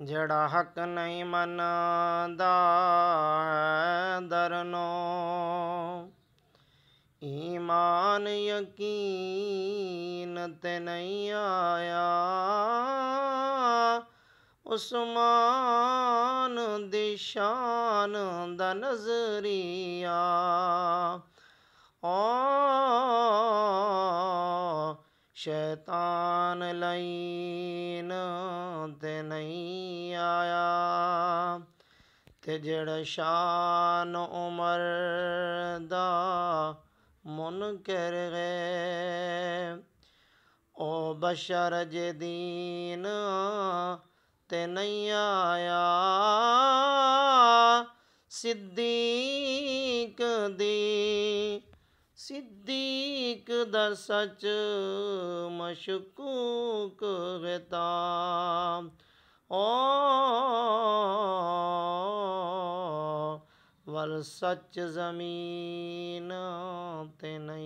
ਜਿਹੜਾ ਹੱਕ ਨਹੀਂ ਮੰਨਦਾ ਦਰਨੋ, ਈਮਾਨ ਯਕੀਨ ਤੇ ਨਹੀਂ ਆਇਆ। ਉਸਮਾਨ ਦੀ ਸ਼ਾਨ ਦਾ ਨਜ਼ਰੀਆ, ਓ ਸ਼ੈਤਾਨ ਲਾਈਨ ਤੇ ਨਹੀਂ ਆਇਆ। ਤੇ ਜਿਹੜਾ ਸ਼ਾਨ ਉਮਰ ਦਾ ਮੁਨਕਰ ਹੈ, ਉਹ ਬਸ਼ਰ ਜੇ ਦੀਨ ਤੇ ਨਹੀਂ ਆਇਆ। ਸਿੱਦੀਕ ਦਾ ਸੱਚ ਮਸ਼ਕੂਕ ਹੈ ਤਾਂ, ਓ ਵਲ ਸੱਚ ਜ਼ਮੀਨ ਤੇ ਨਹੀਂ